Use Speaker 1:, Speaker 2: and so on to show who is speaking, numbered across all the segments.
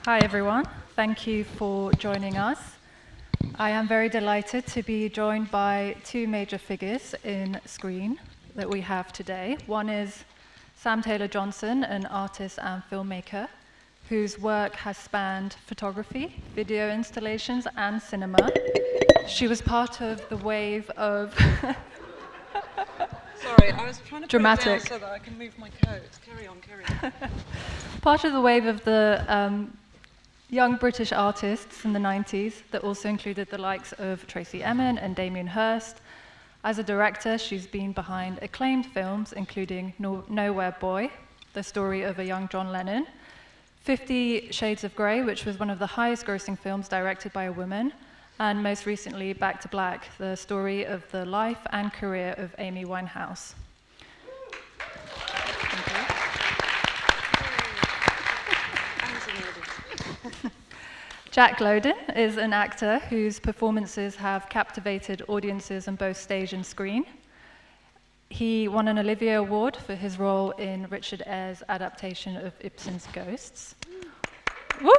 Speaker 1: Hi everyone, thank you for joining us. I am very delighted to be joined by two major figures in screen that we have today. One is Sam Taylor-Johnson, an artist and filmmaker whose work has spanned photography, video installations, and cinema. She was part of the wave of
Speaker 2: Sorry, I was trying to
Speaker 1: dramatic.
Speaker 2: put it down so that I can move my coat. Carry on, carry on.
Speaker 1: Part of the wave of the young British artists in the 90s that also included the likes of Tracey Emin and Damien Hirst. As a director, she's been behind acclaimed films, including Nowhere Boy, the story of a young John Lennon, 50 Shades of Grey, which was one of the highest grossing films directed by a woman, and most recently, Back to Black, the story of the life and career of Amy Winehouse. Jack Lowden is an actor whose performances have captivated audiences on both stage and screen. He won an Olivier Award for his role in Richard Eyre's adaptation of Ibsen's Ghosts. Woo!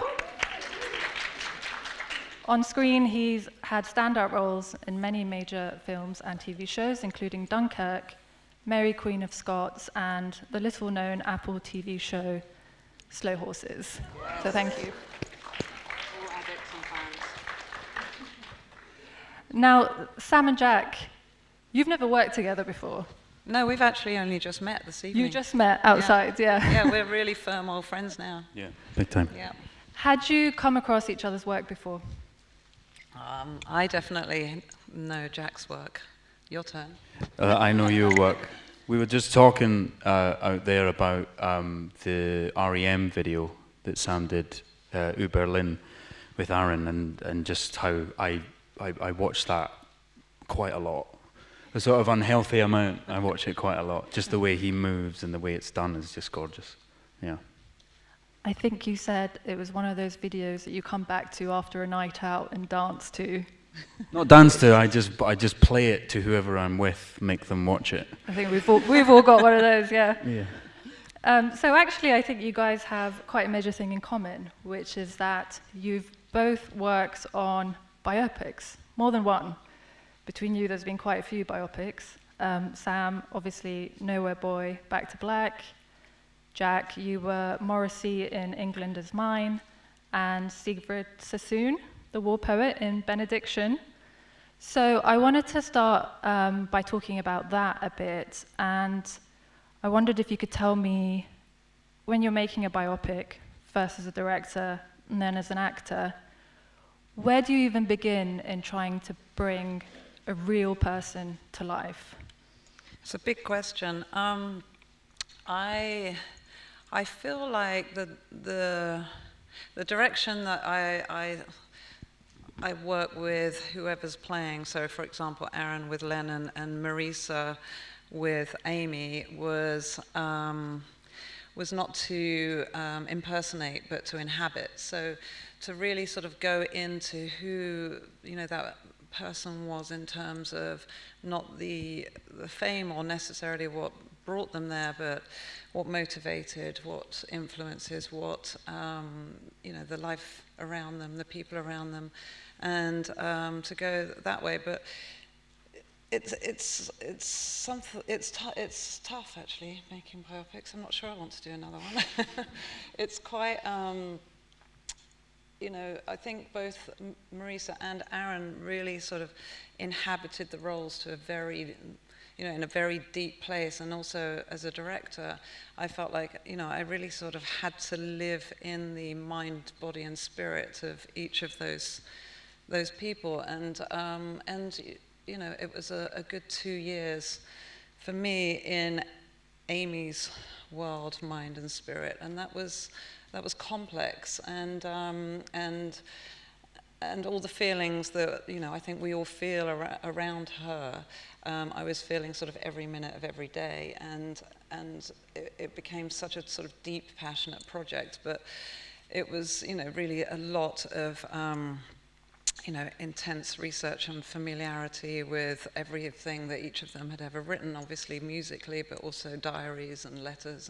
Speaker 1: On screen, he's had standout roles in many major films and TV shows, including Dunkirk, Mary Queen of Scots, and the little-known Apple TV show Slow Horses. Yes. So thank you. Now, Sam and Jack, you've never worked together before.
Speaker 2: No, we've actually only just met this evening.
Speaker 1: You just met outside, yeah.
Speaker 2: Yeah, we're really firm old friends now.
Speaker 3: Yeah, big time.
Speaker 2: Yeah.
Speaker 1: Had you come across each other's work before?
Speaker 2: I definitely know Jack's work. Your turn.
Speaker 3: I know your work. We were just talking out there about the REM video that Sam did, Berlin, with Aaron, and just how I watched that quite a lot. A sort of unhealthy amount. I watch it quite a lot. Just the way he moves and the way it's done is just gorgeous. Yeah.
Speaker 1: I think you said it was one of those videos that you come back to after a night out and dance to.
Speaker 3: Not dance to. I just play it to whoever I'm with, make them watch it.
Speaker 1: I think we've all got one of those. Yeah.
Speaker 3: Yeah.
Speaker 1: So actually, I think you guys have quite a major thing in common, which is that you've both worked on biopics, more than one. Between you, there's been quite a few biopics. Sam, obviously, Nowhere Boy, Back to Black. Jack, you were Morrissey in England Is Mine, and Sigrid Sassoon, the war poet, in Benediction. So I wanted to start by talking about that a bit, and I wondered if you could tell me, when you're making a biopic, first as a director and then as an actor, where do you even begin in trying to bring a real person to life?
Speaker 2: It's a big question. I feel like the direction that I work with whoever's playing, so for example Aaron with Lennon and Marisa with Amy, was not to impersonate but to inhabit. So to really sort of go into who that person was in terms of not the fame or necessarily what brought them there, but what motivated, what influences, what the life around them, the people around them, and to go that way. But it's tough actually making biopics. I'm not sure I want to do another one. It's quite. I think both Marisa and Aaron really sort of inhabited the roles to a very, in a very deep place. And also as a director, I felt like, I really sort of had to live in the mind, body, and spirit of each of those people. And it was a good 2 years for me in Amy's world, mind, and spirit, and that was complex, and all the feelings that I think we all feel around her. I was feeling sort of every minute of every day, and it became such a sort of deep, passionate project. But it was really a lot of intense research and familiarity with everything that each of them had ever written, obviously musically, but also diaries and letters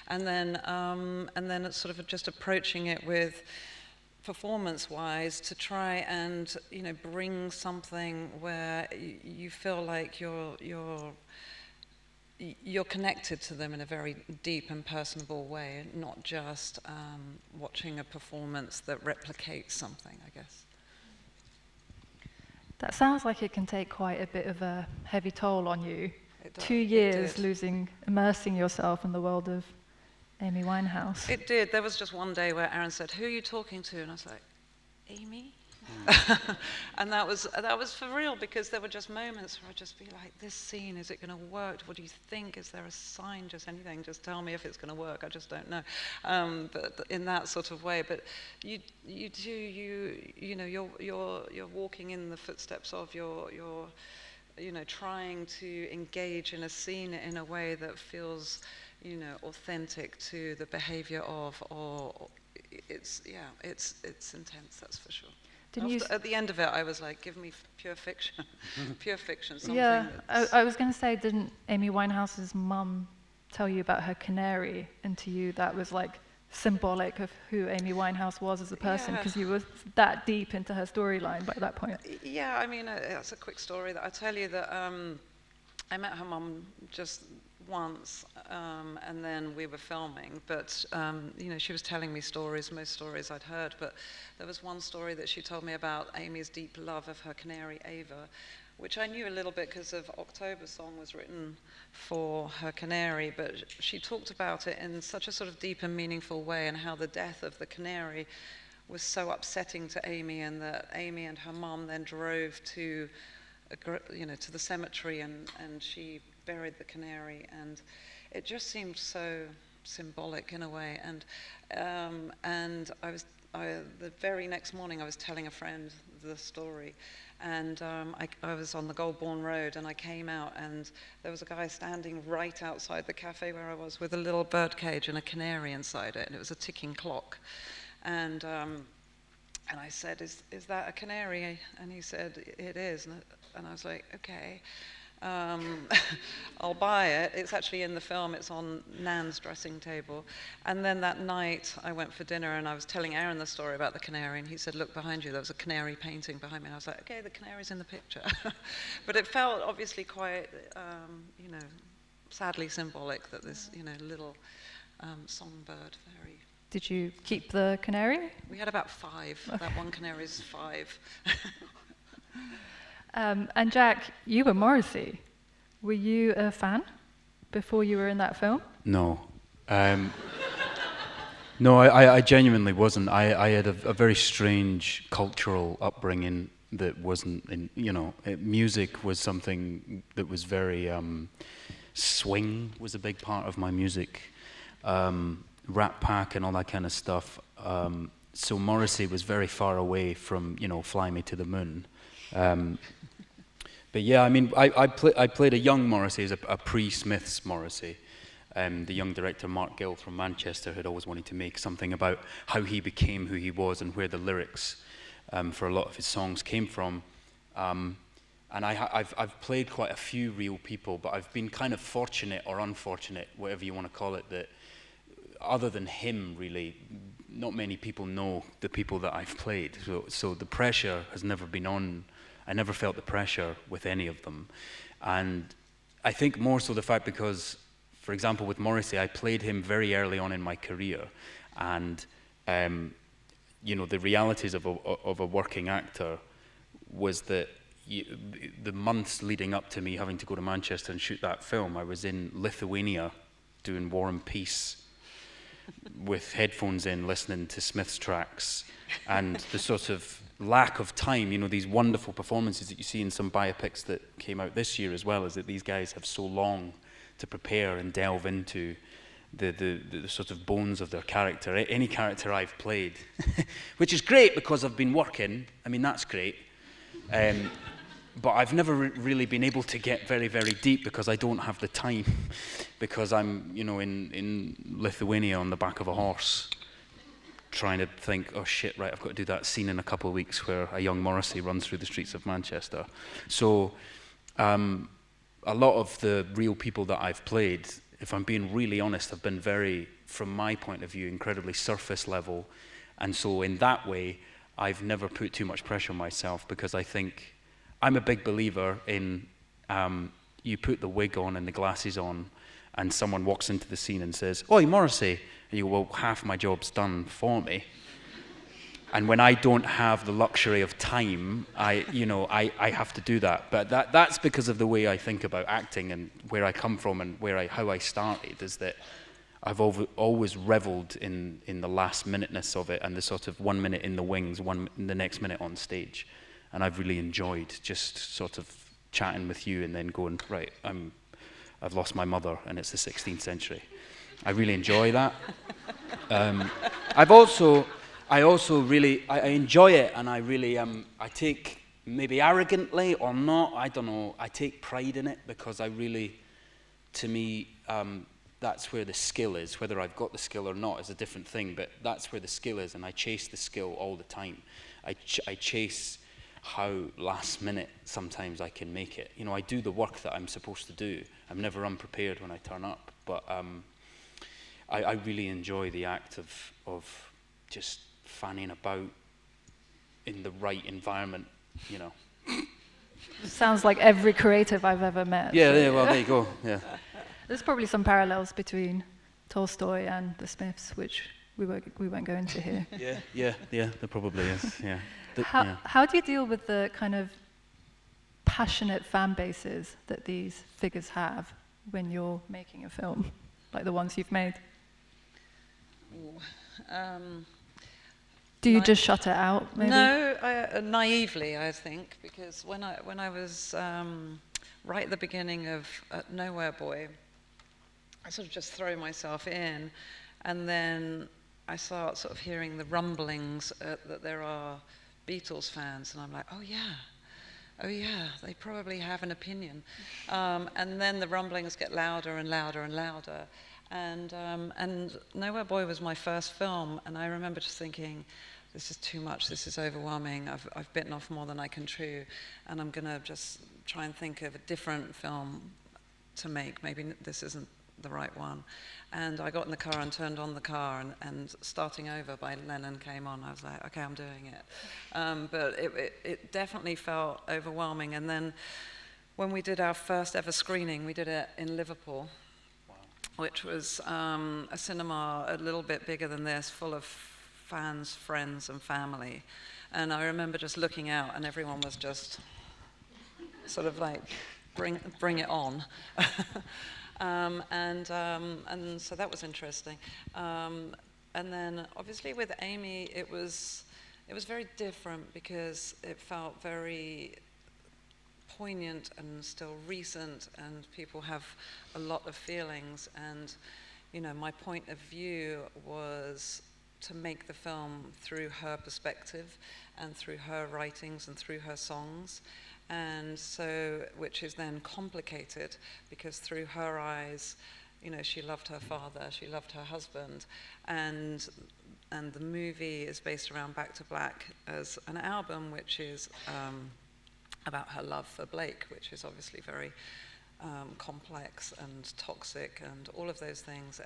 Speaker 2: and then it's sort of just approaching it with performance-wise to try and bring something where you feel like you're connected to them in a very deep and personable way, not just watching a performance that replicates something, I guess.
Speaker 1: That sounds like it can take quite a bit of a heavy toll on you. 2
Speaker 2: It
Speaker 1: years
Speaker 2: did.
Speaker 1: immersing yourself in the world of Amy Winehouse.
Speaker 2: It did. There was just one day where Aaron said, "Who are you talking to?" And I was like, "Amy." And that was for real, because there were just moments where I'd just be like, "This scene, is it going to work? What do you think? Is there a sign? Just anything? Just tell me if it's going to work. I just don't know." But in that sort of way. But you're walking in the footsteps of your trying to engage in a scene in a way that feels authentic to the behavior of, or it's intense, that's for sure. At the end of it, I was like, give me pure fiction. Pure fiction, something.
Speaker 1: Yeah, I was going to say, didn't Amy Winehouse's mum tell you about her canary, and to you that was like symbolic of who Amy Winehouse was as a person, because you were that deep into her storyline by that point?
Speaker 2: Yeah, I mean, that's a quick story that I tell you, that I met her mum just once, and then we were filming, but she was telling me stories, most stories I'd heard, but there was one story that she told me about Amy's deep love of her canary Ava, which I knew a little bit because of October Song was written for her canary, but she talked about it in such a sort of deep and meaningful way, and how the death of the canary was so upsetting to Amy, and that Amy and her mum then drove to the cemetery, and she buried the canary, and it just seemed so symbolic in a way. And the very next morning I was telling a friend the story, and I was on the Goldbourne Road, and I came out, and there was a guy standing right outside the cafe where I was with a little bird cage and a canary inside it, and it was a ticking clock. And I said, is that a canary? And he said, it is. And I was like, okay, I'll buy it. It's actually in the film. It's on Nan's dressing table. And then that night, I went for dinner, and I was telling Aaron the story about the canary, and he said, look behind you, there was a canary painting behind me. And I was like, okay, the canary's in the picture. But it felt obviously quite, sadly symbolic that this, little songbird, very...
Speaker 1: Did you keep the canary?
Speaker 2: We had about 5. Okay. That one canary's 5.
Speaker 1: And Jack, you were Morrissey. Were you a fan before you were in that film?
Speaker 3: No. No, I genuinely wasn't. I had a very strange cultural upbringing that wasn't, music was something that was very, swing was a big part of my music. Rat Pack and all that kind of stuff. So Morrissey was very far away from, Fly Me to the Moon. But yeah, I mean, I played a young Morrissey, as a pre-Smiths Morrissey. The young director Mark Gill from Manchester had always wanted to make something about how he became who he was and where the lyrics for a lot of his songs came from. And I've played quite a few real people, but I've been kind of fortunate or unfortunate, whatever you want to call it, that other than him, really, not many people know the people that I've played. So the pressure has never been on. I never felt the pressure with any of them. And I think more so the fact because, for example, with Morrissey, I played him very early on in my career. And, the realities of a working actor was that the months leading up to me having to go to Manchester and shoot that film, I was in Lithuania doing War and Peace with headphones in, listening to Smith's tracks, and the sort of lack of time, these wonderful performances that you see in some biopics that came out this year as well, is that these guys have so long to prepare and delve into the sort of bones of their character. Any character I've played, which is great because I've been working, I mean, that's great. But I've never really been able to get very, very deep because I don't have the time, because I'm, in Lithuania on the back of a horse, trying to think, oh shit, right, I've got to do that scene in a couple of weeks where a young Morrissey runs through the streets of Manchester. So a lot of the real people that I've played if I'm being really honest, have been very, from my point of view, incredibly surface level. And so in that way, I've never put too much pressure on myself, because I think I'm a big believer in you put the wig on and the glasses on, and someone walks into the scene and says, "Oi, Morrissey," and you go, "Well, half my job's done for me." And when I don't have the luxury of time, I have to do that. But that's because of the way I think about acting and where I come from and how I started, is that I've always reveled in the last minuteness of it, and the sort of 1 minute in the wings, the next minute on stage. And I've really enjoyed just sort of chatting with you and then going, right, I've lost my mother and it's the 16th century. I really enjoy that. I also really enjoy it, and I really I take, maybe arrogantly or not, I don't know, I take pride in it, because I really, to me, that's where the skill is. Whether I've got the skill or not is a different thing, but that's where the skill is, and I chase the skill all the time. I chase how last minute sometimes I can make it. I do the work that I'm supposed to do. I'm never unprepared when I turn up, but I really enjoy the act of just fanning about in the right environment,
Speaker 1: Sounds like every creative I've ever met.
Speaker 3: Yeah, well, there you go, yeah.
Speaker 1: There's probably some parallels between Tolstoy and the Smiths, which we won't go into here.
Speaker 3: Yeah, there probably is, yeah.
Speaker 1: How do you deal with the kind of passionate fan bases that these figures have when you're making a film, like the ones you've made? Do you just shut it out, maybe?
Speaker 2: No, naively, I think, because when I was right at the beginning of Nowhere Boy, I sort of just throw myself in, and then I start sort of hearing the rumblings that there are Beatles fans, and I'm like, oh yeah, they probably have an opinion. And then the rumblings get louder and louder and louder. And Nowhere Boy was my first film, and I remember just thinking, this is too much, this is overwhelming, I've bitten off more than I can chew, and I'm going to just try and think of a different film to make. Maybe this isn't the right one. And I got in the car and turned on the car, and Starting Over by Lennon came on. I was like, okay, I'm doing it. But it definitely felt overwhelming. And then when we did our first ever screening, we did it in Liverpool, which was a cinema a little bit bigger than this, full of fans, friends, and family. And I remember just looking out, and everyone was just sort of like, bring it on. And so that was interesting. And then obviously with Amy, it was very different, because it felt very poignant and still recent, and people have a lot of feelings, and my point of view was to make the film through her perspective and through her writings and through her songs, and so, which is then complicated, because through her eyes, she loved her father, she loved her husband, and the movie is based around Back to Black as an album, which is about her love for Blake, which is obviously very complex and toxic and all of those things.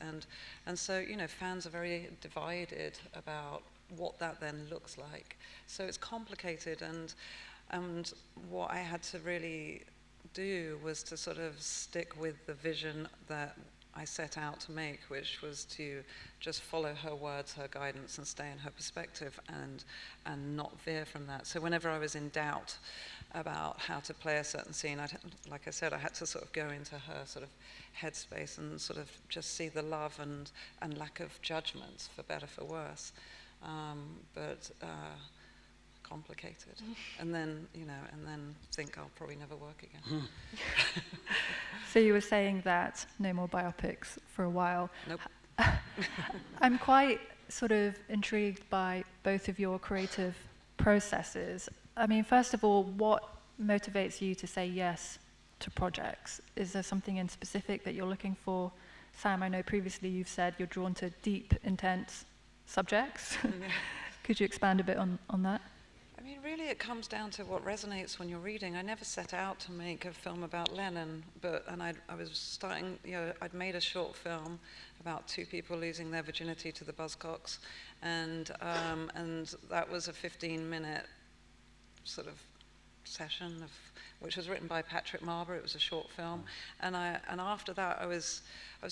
Speaker 2: And so, fans are very divided about what that then looks like. So it's complicated, and what I had to really do was to sort of stick with the vision that I set out to make, which was to just follow her words, her guidance, and stay in her perspective, and not veer from that. So whenever I was in doubt about how to play a certain scene, like I said, I had to sort of go into her sort of headspace and sort of just see the love and lack of judgment, for better, for worse. But complicated. And then, think I'll probably never work again.
Speaker 1: So you were saying that no more biopics for a while.
Speaker 2: Nope.
Speaker 1: I'm quite sort of intrigued by both of your creative processes. I mean, first of all, what motivates you to say yes to projects? Is there something in specific that you're looking for? Sam, I know previously you've said you're drawn to deep, intense subjects. Could you expand a bit on that?
Speaker 2: I mean, really, it comes down to what resonates when you're reading. I never set out to make a film about Lennon, and I was starting, I'd made a short film about two people losing their virginity to the Buzzcocks, and that was a 15-minute sort of session which was written by Patrick Marber. It was a short film, and after that I was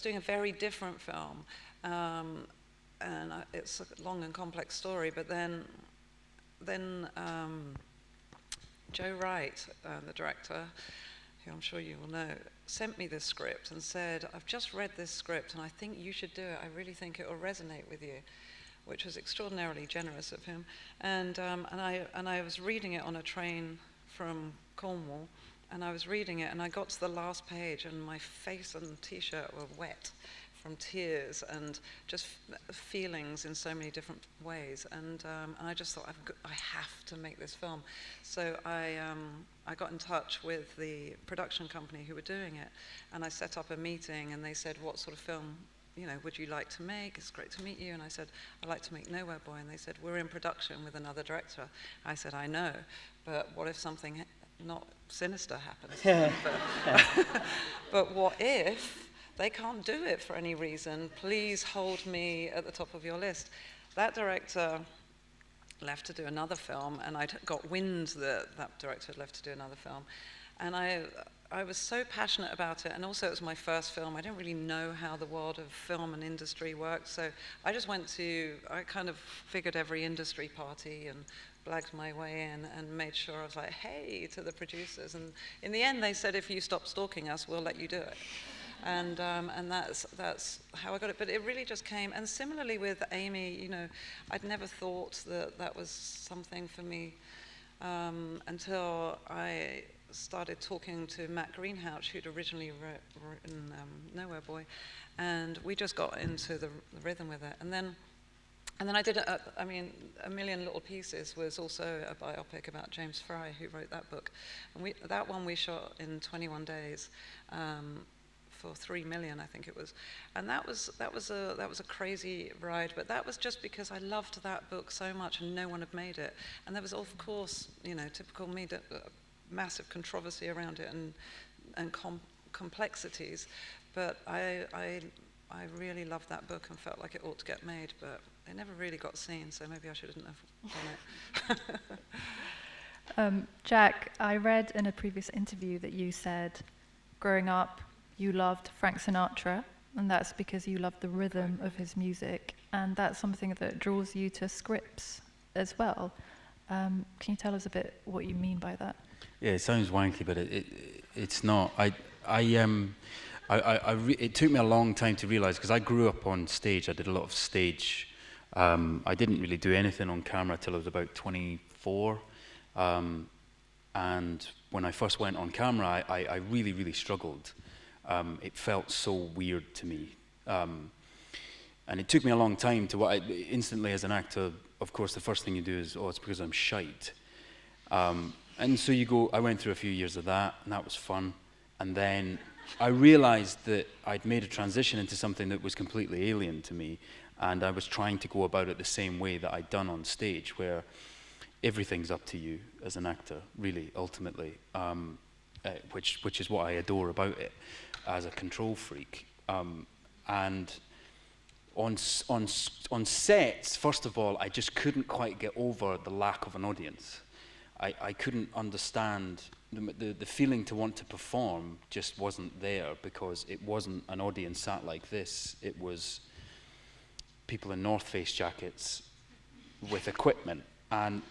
Speaker 2: doing a very different film, it's a long and complex story. But then Joe Wright, the director, who I'm sure you will know, sent me this script and said, "I've just read this script and I think you should do it. I really think it will resonate with you," which was extraordinarily generous of him. And I was reading it on a train from Cornwall, and I was reading it, and I got to the last page, and my face and t-shirt were wet from tears and just feelings in so many different ways. And I just thought, I have to make this film. So I got in touch with the production company who were doing it, and I set up a meeting, and they said, "What sort of film would you like to make? It's great to meet you." And I said, "I'd like to make Nowhere Boy." And they said, "We're in production with another director." I said, "I know, but what if something not sinister happens?" But what if they can't do it for any reason? Please hold me at the top of your list. That director left to do another film, and I'd got wind that director had left to do another film. And I was so passionate about it, and also it was my first film. I didn't really know how the world of film and industry worked, so I kind of figured every industry party and blagged my way in and made sure I was like, "Hey," to the producers. And in the end, they said, "If you stop stalking us, we'll let you do it." And that's how I got it. But it really just came. And similarly with Amy, I'd never thought that was something for me until I started talking to Matt Greenhalgh, who'd originally written Nowhere Boy, and we just got into the rhythm with it. And then I did A Million Little Pieces was also a biopic about James Fry, who wrote that book, and that one we shot in 21 days. For 3 million, I think it was, and that was a crazy ride. But that was just because I loved that book so much, and no one had made it. And there was, of course, typical me, massive controversy around it and complexities. But I really loved that book and felt like it ought to get made, but it never really got seen. So maybe I shouldn't have done it.
Speaker 1: Jack, I read in a previous interview that you said, growing up, you loved Frank Sinatra, and that's because you loved the rhythm of his music, and that's something that draws you to scripts as well. Can you tell us a bit what you mean by that?
Speaker 3: Yeah, it sounds wanky, but it's not. It took me a long time to realize, because I grew up on stage. I did a lot of stage. I didn't really do anything on camera till I was about 24. And when I first went on camera, I really, really struggled. It felt so weird to me. And it took me a long time to, instantly as an actor, of course, the first thing you do is, it's because I'm shite. And so I went through a few years of that, and that was fun. And then I realized that I'd made a transition into something that was completely alien to me, and I was trying to go about it the same way that I'd done on stage, where everything's up to you as an actor, really, ultimately, which is what I adore about it as a control freak. And on sets, first of all, I just couldn't quite get over the lack of an audience. I couldn't understand the feeling to want to perform just wasn't there, because it wasn't an audience sat like this. It was people in North Face jackets with equipment, and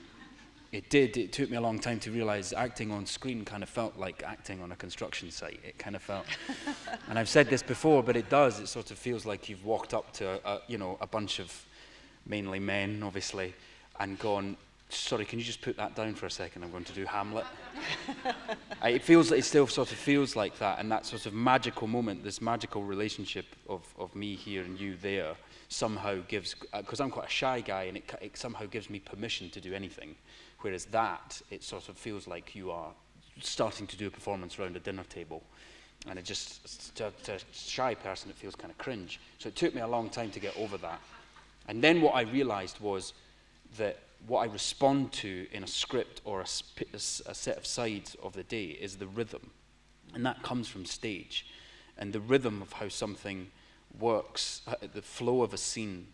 Speaker 3: it took me a long time to realize acting on screen kind of felt like acting on a construction site. It kind of felt, and I've said this before, but it does. It sort of feels like you've walked up to a bunch of mainly men, obviously, and gone, "Sorry, can you just put that down for a second? I'm going to do Hamlet." It still sort of feels like that, and that sort of magical moment, this magical relationship of me here and you there, somehow gives, because I'm quite a shy guy, and it somehow gives me permission to do anything. Whereas it sort of feels like you are starting to do a performance around a dinner table, and it just, to a shy person, it feels kind of cringe. So it took me a long time to get over that. And then what I realized was that what I respond to in a script or a set of sides of the day is the rhythm. And that comes from stage. And the rhythm of how something works, the flow of a scene,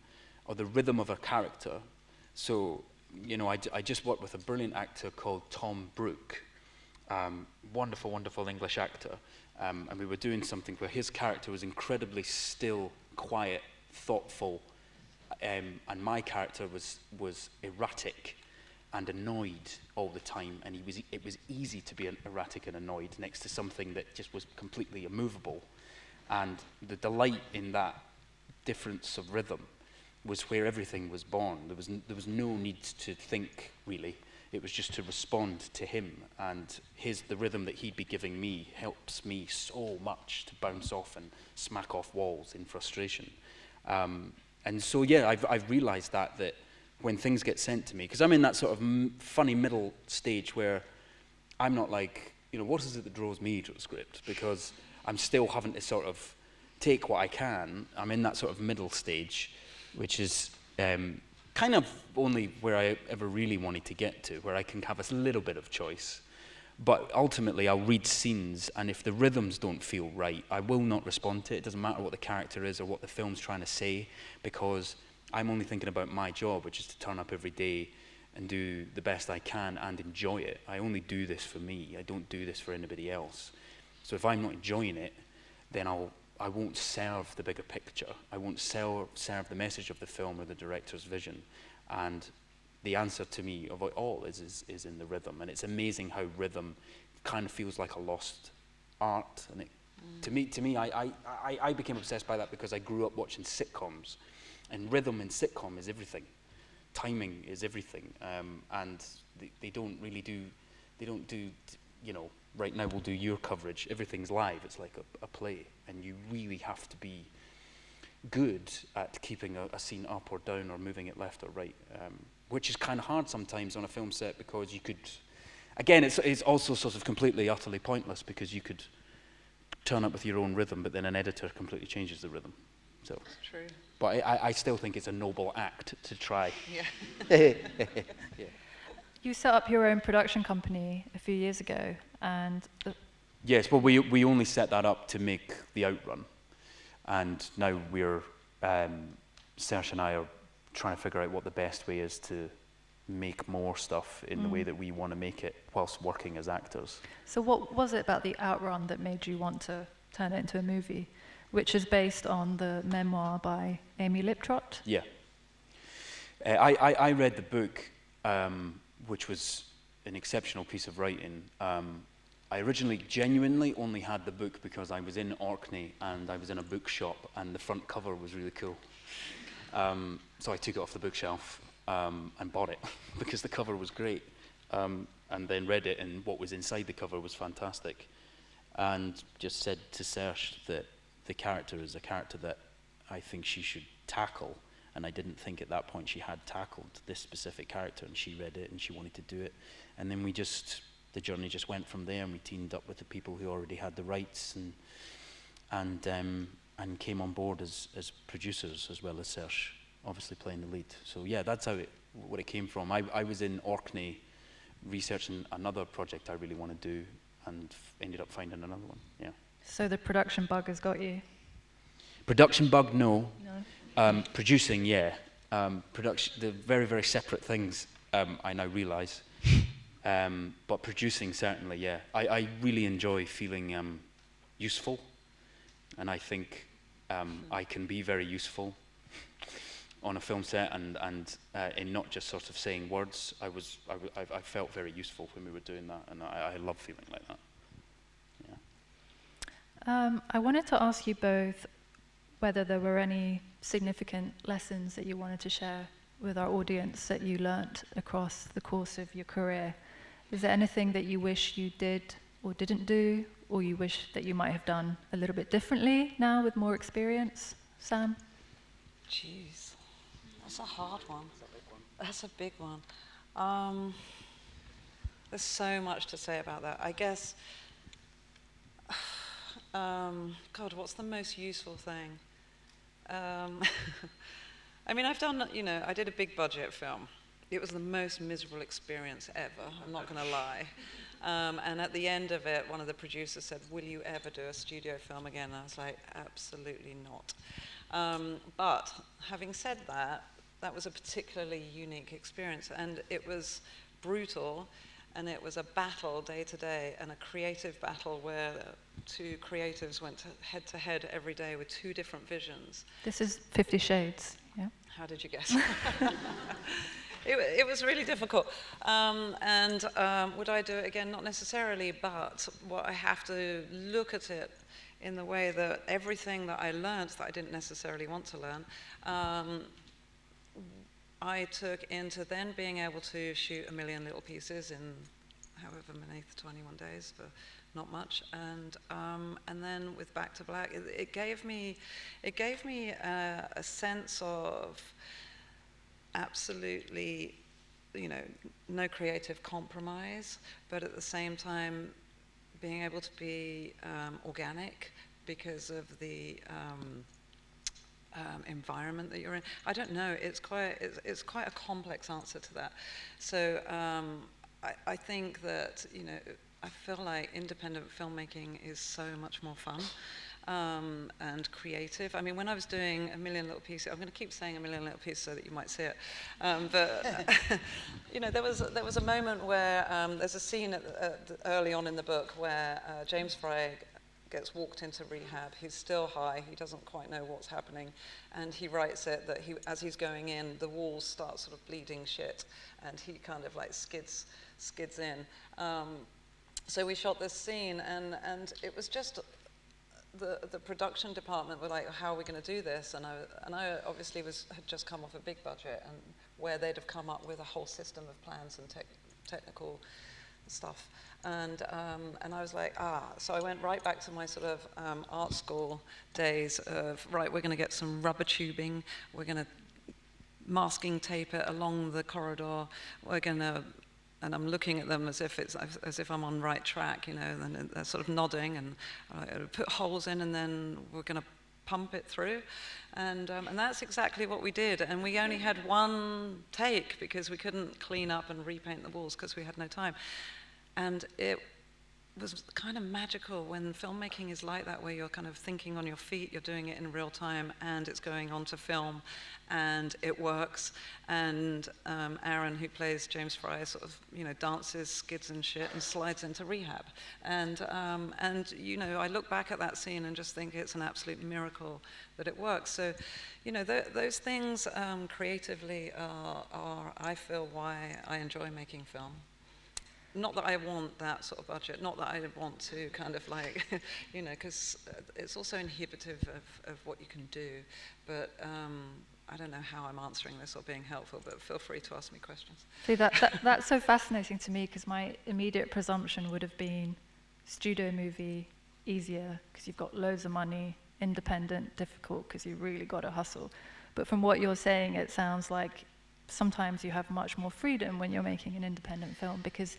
Speaker 3: or the rhythm of a character. So, you know, I just worked with a brilliant actor called Tom Brooke. Wonderful, wonderful English actor. And we were doing something where his character was incredibly still, quiet, thoughtful, and my character was erratic and annoyed all the time, and it was easy to be erratic and annoyed next to something that just was completely immovable. And the delight in that difference of rhythm was where everything was born. There was no need to think, really. It was just to respond to him, and the rhythm that he'd be giving me helps me so much to bounce off and smack off walls in frustration. And so, yeah, I've realized that when things get sent to me, because I'm in that sort of funny middle stage where I'm not like, you know, what is it that draws me to a script? Because I'm still having to sort of take what I can. I'm in that sort of middle stage, which is kind of only where I ever really wanted to get to, where I can have a little bit of choice. But ultimately, I'll read scenes, and if the rhythms don't feel right, I will not respond to it. It doesn't matter what the character is or what the film's trying to say, because I'm only thinking about my job, which is to turn up every day and do the best I can and enjoy it. I only do this for me. I don't do this for anybody else. So if I'm not enjoying it, then I won't serve the bigger picture. I won't serve the message of the film or the director's vision. And the answer to me of it all is in the rhythm. And it's amazing how rhythm kind of feels like a lost art. And to me, I became obsessed by that because I grew up watching sitcoms. And rhythm in sitcom is everything. Timing is everything. And they don't do, you know, right now we'll do your coverage. Everything's live. It's like a play. And you really have to be good at keeping a scene up or down or moving it left or right, which is kind of hard sometimes on a film set, because you could, again, it's also sort of completely, utterly pointless, because you could turn up with your own rhythm, but then an editor completely changes the rhythm. So,
Speaker 2: That's true.
Speaker 3: But I still think it's a noble act to try.
Speaker 2: Yeah.
Speaker 3: Yeah.
Speaker 1: You set up your own production company a few years ago, and
Speaker 3: Yes, well, we only set that up to make the Outrun, and now we're Serge and I are trying to figure out what the best way is to make more stuff in the way that we want to make it, whilst working as actors.
Speaker 1: So what was it about the Outrun that made you want to turn it into a movie, which is based on the memoir by Amy Liptrot?
Speaker 3: Yeah. I read the book, which was an exceptional piece of writing. I originally genuinely only had the book because I was in Orkney and I was in a bookshop and the front cover was really cool. So I took it off the bookshelf and bought it because the cover was great, and then read it, and what was inside the cover was fantastic, and just said to Serge that the character is a character that I think she should tackle, and I didn't think at that point she had tackled this specific character, and she read it and she wanted to do it, and then the journey just went from there, and we teamed up with the people who already had the rights and came on board as producers, as well as Serge obviously playing the lead. So yeah, that's what it came from. I was in Orkney researching another project I really want to do, and ended up finding another one. Yeah.
Speaker 1: So the production bug has got you?
Speaker 3: Production bug, no.
Speaker 1: No.
Speaker 3: Producing, yeah. Production, they're very, very separate things, I now realise. But producing, certainly, yeah. I really enjoy feeling useful, and I think I can be very useful on a film set, and in not just sort of saying words. I felt very useful when we were doing that, and I love feeling like that. Yeah.
Speaker 1: I wanted to ask you both whether there were any significant lessons that you wanted to share with our audience that you learnt across the course of your career. Is there anything that you wish you did or didn't do, or you wish that you might have done a little bit differently now with more experience? Sam?
Speaker 2: Jeez, that's a hard one. That's a big one. There's so much to say about that. I guess, God, what's the most useful thing? I mean, I've done, I did a big budget film, it was the most miserable experience ever, I'm not going to lie. And at the end of it, one of the producers said, "Will you ever do a studio film again?" And I was like, "Absolutely not." But having said that, that was a particularly unique experience, and it was brutal, and it was a battle day to day, and a creative battle where two creatives went head to head every day with two different visions.
Speaker 1: This is 50 Shades, yeah?
Speaker 2: How did you guess? It was really difficult. Would I do it again? Not necessarily, but what I have to look at it in the way that everything that I learned that I didn't necessarily want to learn, I took into then being able to shoot 1 million little pieces in however many, 21 days, but not much. And then with Back to Black, it gave me a sense of absolutely, no creative compromise, but at the same time being able to be organic because of the environment that you're in. I don't know. It's quite a complex answer to that. So I think that I feel like independent filmmaking is so much more fun. And creative. I mean, when I was doing 1 million little pieces, I'm going to keep saying 1 million little pieces so that you might see it. But there was a moment where there's a scene early on in the book where James Fry gets walked into rehab. He's still high. He doesn't quite know what's happening, and he writes it that as he's going in, the walls start sort of bleeding shit, and he kind of like skids in. So we shot this scene, and it was just. The production department were like, "How are we going to do this?" And I obviously had just come off a big budget, and where they'd have come up with a whole system of plans and technical stuff. And I was like, So I went right back to my sort of art school days of, right, we're going to get some rubber tubing, we're going to masking tape it along the corridor, we're going to. And I'm looking at them as if I'm on right track, and they're sort of nodding, and I put holes in, and then we're going to pump it through, and that's exactly what we did. And we only had one take because we couldn't clean up and repaint the walls because we had no time. And it was kind of magical when filmmaking is like that, where you're kind of thinking on your feet, you're doing it in real time, and it's going on to film, and it works. And Aaron, who plays James Fry, sort of, dances, skids and shit, and slides into rehab. And I look back at that scene and just think it's an absolute miracle that it works. So, those things creatively are, I feel, why I enjoy making film. Not that I want that sort of budget, not that I want to kind of like, because it's also inhibitive of what you can do. But I don't know how I'm answering this or being helpful, but feel free to ask me questions.
Speaker 1: See, that's so fascinating to me, because my immediate presumption would have been studio movie, easier, because you've got loads of money, independent, difficult, because you really got to hustle. But from what you're saying, it sounds like sometimes you have much more freedom when you're making an independent film, because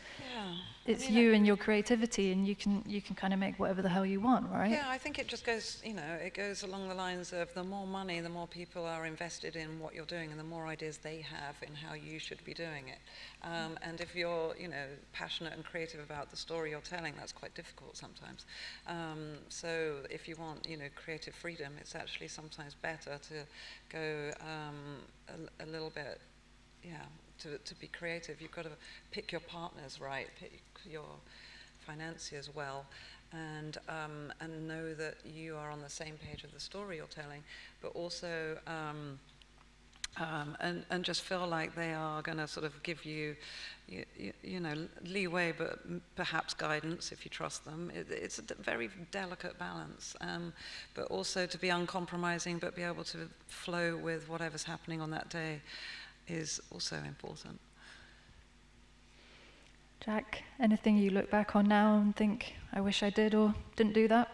Speaker 1: it's you and your creativity, and you can kind of make whatever the hell you want, right?
Speaker 2: Yeah, I think it just goes, it goes along the lines of the more money, the more people are invested in what you're doing, and the more ideas they have in how you should be doing it. And if you're, passionate and creative about the story you're telling, that's quite difficult sometimes. So if you want, creative freedom, it's actually sometimes better to go a little bit. To be creative, you've got to pick your partners right, pick your financiers well, and know that you are on the same page of the story you're telling, but also and just feel like they are going to sort of give you, leeway, but perhaps guidance if you trust them. It's a very delicate balance, but also to be uncompromising, but be able to flow with whatever's happening on that day is also important.
Speaker 1: Jack, anything you look back on now and think, I wish I did or didn't do that?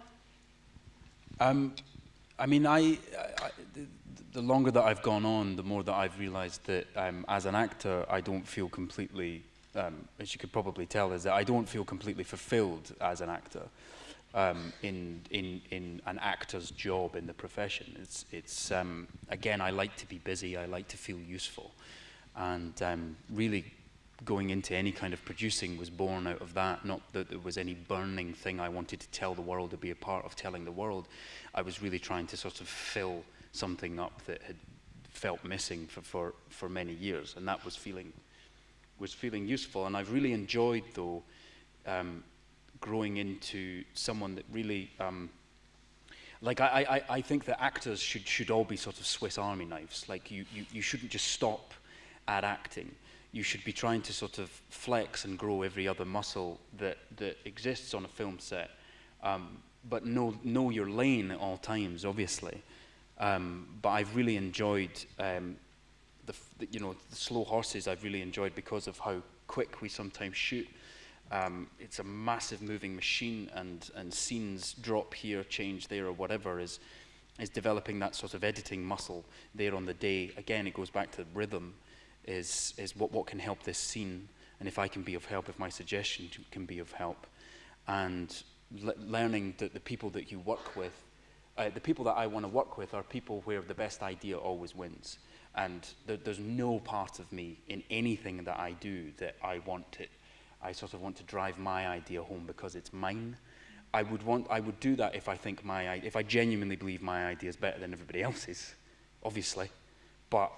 Speaker 3: The longer that I've gone on, the more that I've realized that as an actor, I don't feel completely, as you could probably tell, is that I don't feel completely fulfilled as an actor in an actor's job in the profession. It's again, I like to be busy, I like to feel useful. and really going into any kind of producing was born out of that. Not that there was any burning thing I wanted to tell the world or be a part of telling the world. I was really trying to sort of fill something up that had felt missing for many years, and that was feeling useful. And I've really enjoyed, though, growing into someone that really like I think that actors should all be sort of Swiss Army knives. Like you shouldn't just stop at acting. You should be trying to sort of flex and grow every other muscle that exists on a film set, but know your lane at all times, obviously. But I've really enjoyed the slow horses. I've really enjoyed because of how quick we sometimes shoot. It's a massive moving machine, and scenes drop here, change there, or whatever is developing that sort of editing muscle there on the day. Again, it goes back to rhythm. Is what can help this scene, and if I can be of help, if my suggestion can be of help, and learning that the people that you work with, the people that I want to work with are people where the best idea always wins, and there's no part of me in anything that I do that I sort of want to drive my idea home because it's mine. I would do that if I genuinely believe my idea is better than everybody else's, obviously, but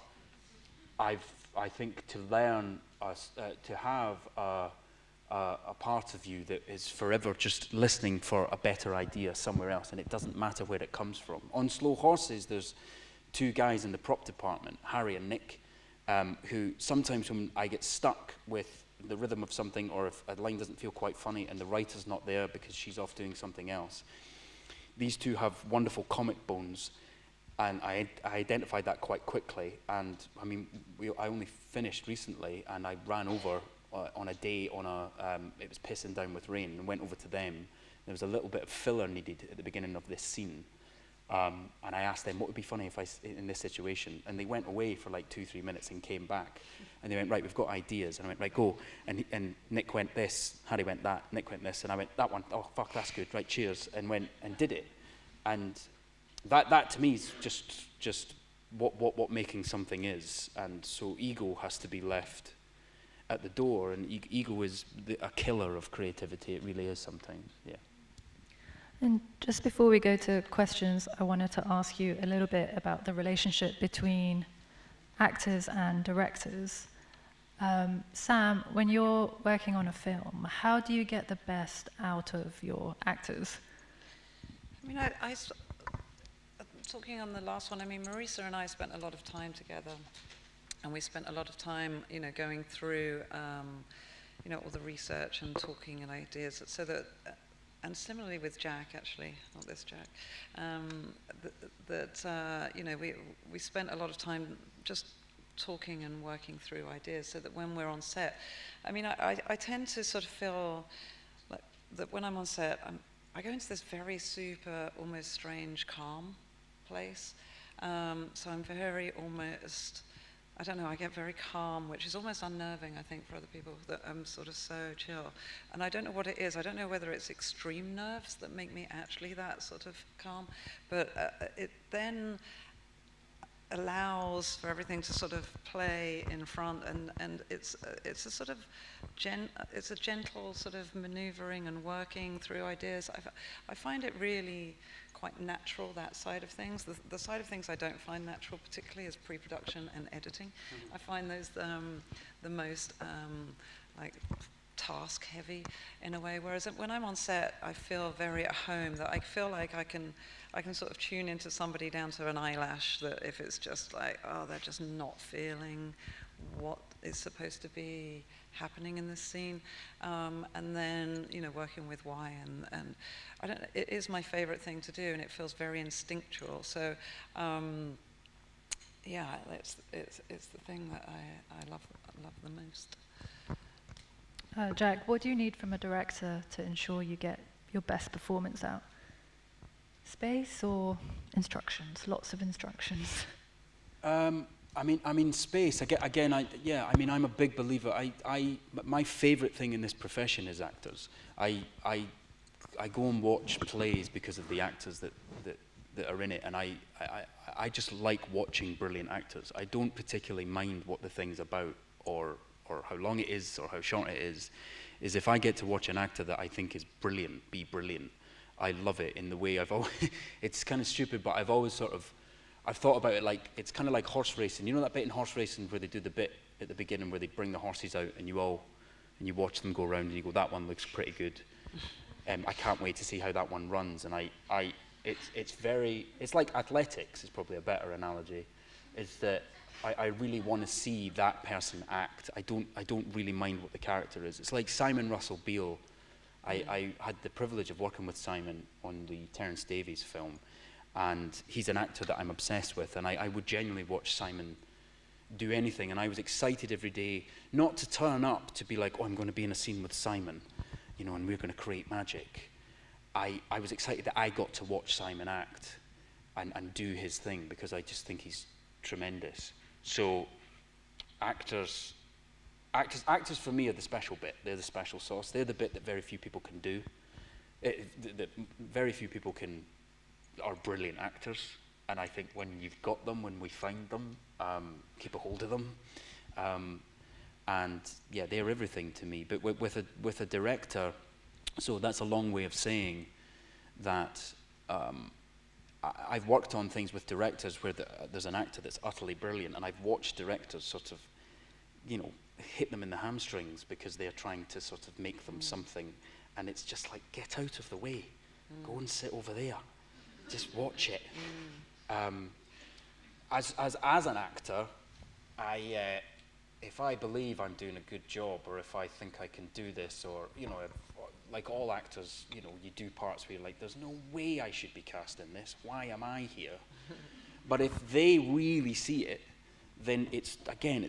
Speaker 3: I think to learn to have a part of you that is forever just listening for a better idea somewhere else, and it doesn't matter where it comes from. On Slow Horses, there's two guys in the prop department, Harry and Nick, who sometimes when I get stuck with the rhythm of something, or if a line doesn't feel quite funny and the writer's not there because she's off doing something else, these two have wonderful comic bones. And I identified that quite quickly, and I mean, I only finished recently, and I ran over on a day it was pissing down with rain, and went over to them. There was a little bit of filler needed at the beginning of this scene, and I asked them what would be funny if in this situation, and they went away for like 2-3 minutes and came back, and they went, right, we've got ideas, and I went, right, go, and Nick went this, Harry went that, Nick went this, and I went, that one, oh fuck, that's good, right, cheers, and went and did it, and that to me is just what making something is, and so ego has to be left at the door, and ego is a killer of creativity. It really is sometimes, yeah.
Speaker 1: And just before we go to questions, I wanted to ask you a little bit about the relationship between actors and directors. Sam, when you're working on a film, how do you get the best out of your actors?
Speaker 2: I mean, talking on the last one, I mean, Marisa and I spent a lot of time together, and we spent a lot of time, going through, all the research and talking and ideas, so that, and similarly with Jack, actually, not this Jack, we spent a lot of time just talking and working through ideas, so that when we're on set, I mean, I tend to sort of feel like that when I'm on set, I go into this very super, almost strange, calm place. So I'm very almost, I don't know, I get very calm, which is almost unnerving, I think, for other people, that I'm sort of so chill. And I don't know what it is. I don't know whether it's extreme nerves that make me actually that sort of calm, but it then allows for everything to sort of play in front, and it's a sort of it's a gentle sort of maneuvering and working through ideas. I find it really quite natural, that side of things. The side of things I don't find natural particularly is pre-production and editing. Mm-hmm. I find those the most like task heavy in a way, whereas when I'm on set I feel very at home, that I feel like I can sort of tune into somebody down to an eyelash, that if it's just like, oh, they're just not feeling what is supposed to be happening in this scene, and then working with why, and I don't know, it is my favorite thing to do, and it feels very instinctual. So yeah, it's the thing that I love the most.
Speaker 1: Jack, what do you need from a director to ensure you get your best performance out? Space or instructions? Lots of instructions.
Speaker 3: I mean, space. Again, I'm a big believer. My favorite thing in this profession is actors. I go and watch plays because of the actors that that are in it, and I just like watching brilliant actors. I don't particularly mind what the thing's about, or how long it is, or how short it is if I get to watch an actor that I think is brilliant, be brilliant, I love it in the way I've always, it's kind of stupid, but I've always I've thought about it like, it's kind of like horse racing. You know that bit in horse racing where they do the bit at the beginning where they bring the horses out and you watch them go around and you go, that one looks pretty good. I can't wait to see how that one runs. And it's like athletics is probably a better analogy, is that I really want to see that person act. I don't really mind what the character is. It's like Simon Russell Beale. I had the privilege of working with Simon on the Terence Davies film, and he's an actor that I'm obsessed with, and I would genuinely watch Simon do anything, and I was excited every day, not to turn up to be like, oh, I'm going to be in a scene with Simon, you know, and we're going to create magic. I was excited that I got to watch Simon act and do his thing, because I just think he's tremendous. So actors for me are the special bit. They're the special sauce. They're the bit that very few people can do. That very few people are brilliant actors. And I think when you've got them, when we find them, keep a hold of them. And yeah, they're everything to me. But with a director, so that's a long way of saying that I've worked on things with directors where there's an actor that's utterly brilliant, and I've watched directors sort of, you know, hit them in the hamstrings because they're trying to sort of make them something, and it's just like, get out of the way, go and sit over there, just watch it. As an actor, if I believe I'm doing a good job, or if I think I can do this, or, you know, like all actors, you know, you do parts where you're like, there's no way I should be cast in this, why am I here? But if they really see it, then it's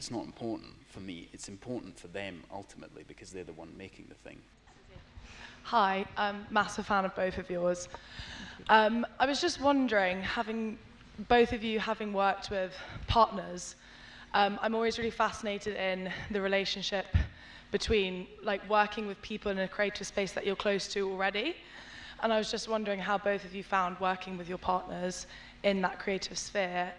Speaker 3: not important for me, it's important for them ultimately, because they're the one making the thing.
Speaker 4: Hi, I'm a massive fan of both of yours. I was just wondering, both of you having worked with partners, I'm always really fascinated in the relationship between like working with people in a creative space that you're close to already. And I was just wondering how both of you found working with your partners in that creative sphere,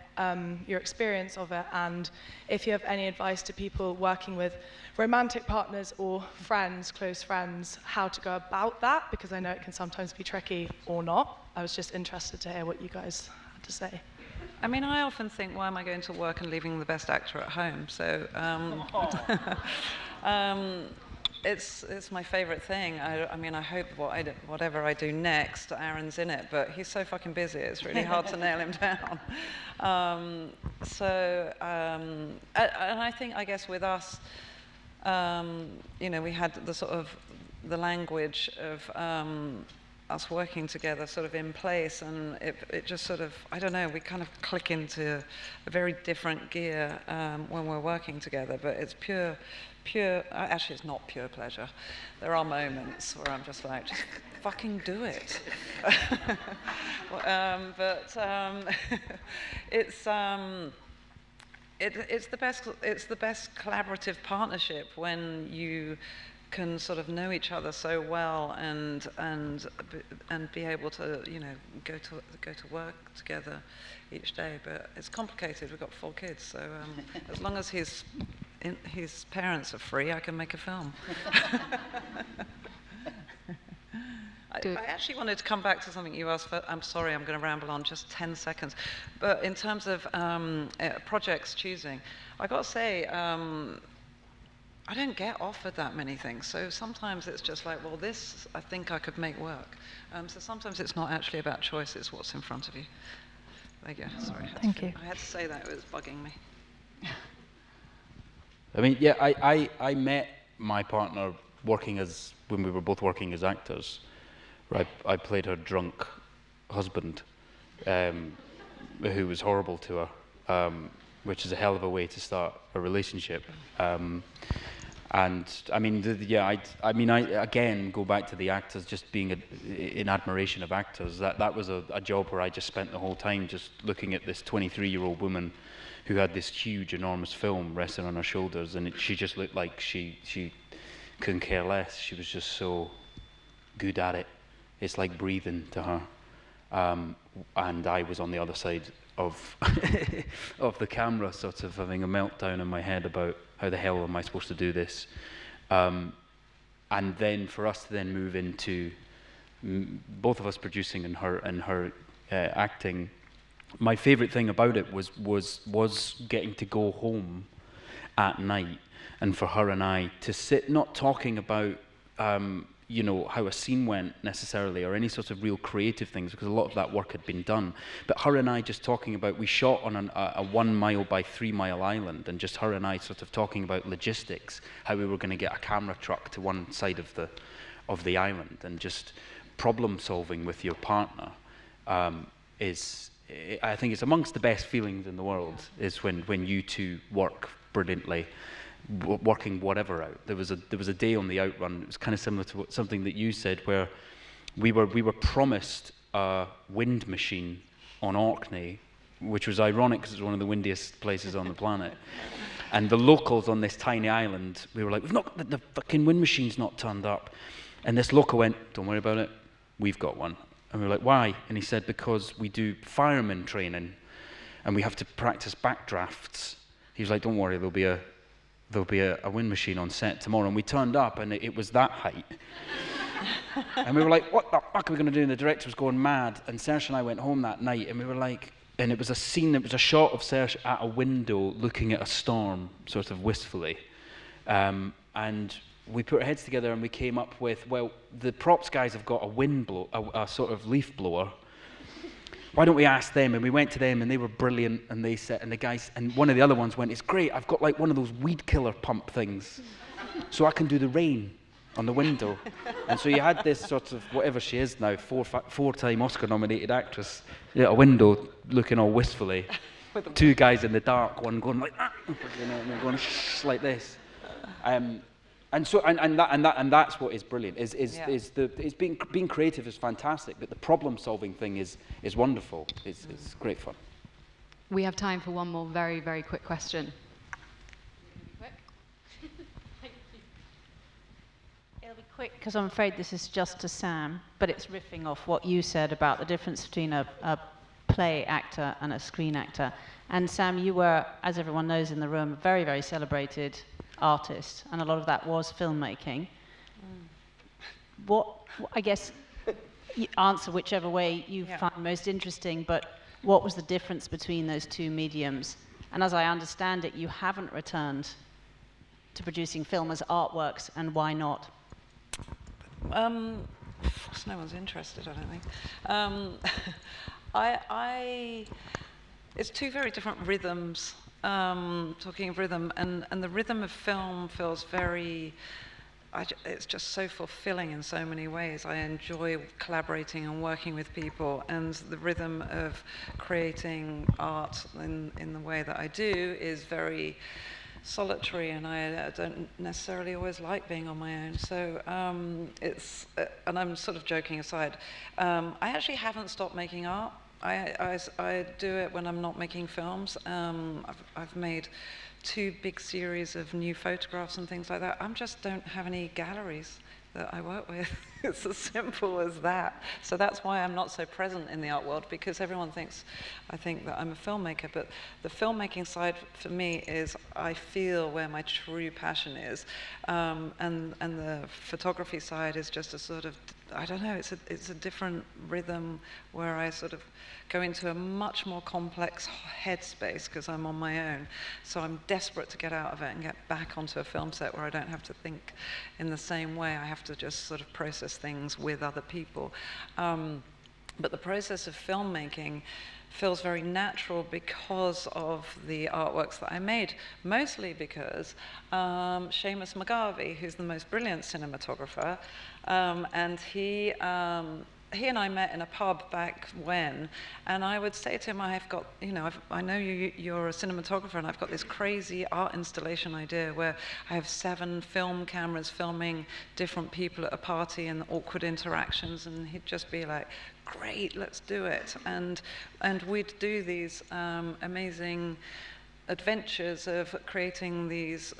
Speaker 4: your experience of it, and if you have any advice to people working with romantic partners or friends, close friends, how to go about that, because I know it can sometimes be tricky or not. I was just interested to hear what you guys had to say.
Speaker 2: I mean, I often think, why am I going to work and leaving the best actor at home? So it's my favorite thing. I mean, I hope whatever I do next, Aaron's in it, but he's so fucking busy, it's really hard to nail him down. And I guess with us, you know, we had the sort of the language of us working together sort of in place, and it just sort of, I don't know, we kind of click into a very different gear when we're working together, but it's pure, actually it's not pure pleasure. There are moments where I'm just like, just fucking do it. It's the best collaborative partnership when you can sort of know each other so well and be able to, you know, go to work together each day. But it's complicated. We've got 4 kids, so as long as his parents are free, I can make a film. I actually wanted to come back to something you asked for. I'm sorry, I'm going to ramble on just 10 seconds. But in terms of projects choosing, I got to say, I don't get offered that many things, so sometimes it's just like, well, this I think I could make work. So sometimes it's not actually about choice, it's what's in front of you. There you go, sorry.
Speaker 1: Thank you.
Speaker 2: I had to say that, it was bugging me.
Speaker 3: I mean, yeah, I met my partner when we were both working as actors. Where I played her drunk husband, who was horrible to her, which is a hell of a way to start a relationship. And I mean, I again go back to the actors, just being in admiration of actors. That was a job where I just spent the whole time just looking at this 23-year-old woman who had this huge, enormous film resting on her shoulders, and she just looked like she couldn't care less. She was just so good at it. It's like breathing to her. and I was on the other side of of the camera, sort of having a meltdown in my head about how the hell am I supposed to do this, and then for us to then move into both of us producing and her acting. My favourite thing about it was getting to go home at night, and for her and I to sit, not talking about you know, how a scene went necessarily, or any sort of real creative things, because a lot of that work had been done. But her and I just talking about, we shot on a 1 mile by 3 mile island, and just her and I sort of talking about logistics, how we were going to get a camera truck to one side of the island, and just problem solving with your partner is, I think it's amongst the best feelings in the world, is when you two work brilliantly, working whatever out. There was a day on the outrun, it was kind of similar to something that you said, where we were promised a wind machine on Orkney, which was ironic because it's one of the windiest places on the planet. And the locals on this tiny island, we were like, the fucking wind machine's not turned up. And this local went, don't worry about it, we've got one. And we were like, why? And he said, because we do fireman training and we have to practice backdrafts. He was like, don't worry, there'll be a wind machine on set tomorrow. And we turned up and it was that height. And we were like, what the fuck are we going to do? And the director was going mad. And Saoirse and I went home that night and we were like, and it was a scene, it was a shot of Saoirse at a window looking at a storm, sort of wistfully. And we put our heads together and we came up with, well, the props guys have got a sort of leaf blower. Why don't we ask them? And we went to them and they were brilliant, and they said, and the guys, and one of the other ones went, it's great, I've got like one of those weed killer pump things, so I can do the rain on the window. And so you had this sort of, whatever she is now, four-time Oscar-nominated actress, at a window looking all wistfully, two guys in the dark, one going like that, you know, and going shh like this. And so, and that's what is brilliant. Is being creative is fantastic, but the problem-solving thing is wonderful. It's great fun.
Speaker 5: We have time for one more very, very quick question.
Speaker 6: Quick. Thank you. It'll be quick because I'm afraid this is just to Sam, but it's riffing off what you said about the difference between a play actor and a screen actor. And Sam, you were, as everyone knows in the room, a very, very celebrated artist, and a lot of that was filmmaking. What, I guess, you answer whichever way you find most interesting, but what was the difference between those two mediums? And as I understand it, you haven't returned to producing film as artworks, and why not?
Speaker 2: No one's interested, I don't think. It's two very different rhythms. Talking of rhythm, and the rhythm of film feels very, it's just so fulfilling in so many ways. I enjoy collaborating and working with people, and the rhythm of creating art in the way that I do is very solitary, and I don't necessarily always like being on my own. So and I'm sort of joking aside, I actually haven't stopped making art. I do it when I'm not making films. I've made 2 big series of new photographs and things like that. I just don't have any galleries that I work with. It's as simple as that. So that's why I'm not so present in the art world, because everyone thinks I think that I'm a filmmaker. But the filmmaking side for me is, I feel where my true passion is, and the photography side is just a sort of, I don't know, it's a different rhythm where I sort of go into a much more complex headspace because I'm on my own. So I'm desperate to get out of it and get back onto a film set where I don't have to think in the same way. I have to just sort of process things with other people. But the process of filmmaking feels very natural because of the artworks that I made, mostly because Seamus McGarvey, who's the most brilliant cinematographer, and he and I met in a pub back when, and I would say to him, I've got, you know, I know you're a cinematographer, and I've got this crazy art installation idea where I have 7 film cameras filming different people at a party and awkward interactions, and he'd just be like, great, let's do it. And we'd do these amazing adventures of creating these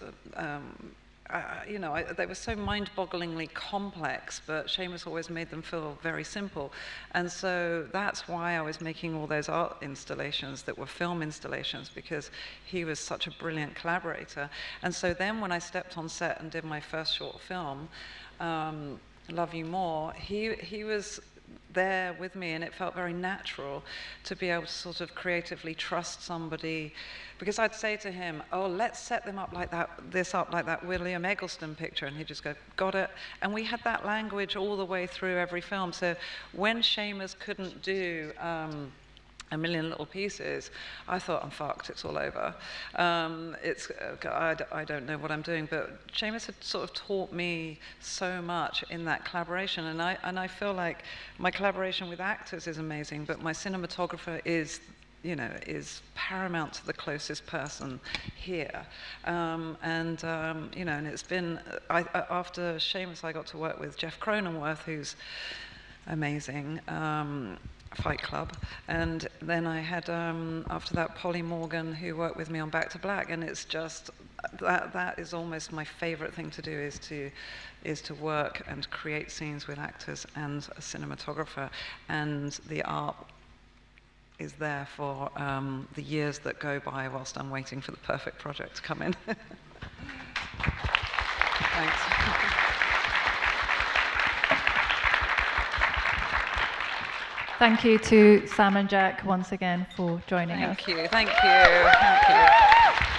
Speaker 2: they were so mind-bogglingly complex, but Seamus always made them feel very simple. And so that's why I was making all those art installations that were film installations, because he was such a brilliant collaborator. And so then when I stepped on set and did my first short film, Love You More, he was there with me, and it felt very natural to be able to sort of creatively trust somebody, because I'd say to him, oh, let's set them up like that, this up like that William Eggleston picture, and he'd just go, got it. And we had that language all the way through every film. So when Seamus couldn't do A Million Little Pieces, I thought, I'm fucked, it's all over. I don't know what I'm doing, but Seamus had sort of taught me so much in that collaboration, and I feel like my collaboration with actors is amazing, but my cinematographer is paramount to the closest person here. And it's been, after Seamus, I got to work with Jeff Cronenworth, who's amazing, Fight Club, and then I had after that Polly Morgan, who worked with me on Back to Black, and it's just that is almost my favorite thing to do, is to work and create scenes with actors and a cinematographer, and the art is there for the years that go by whilst I'm waiting for the perfect project to come in. Thanks.
Speaker 1: Thank you to Sam and Jack once again for joining us.
Speaker 2: Thank you.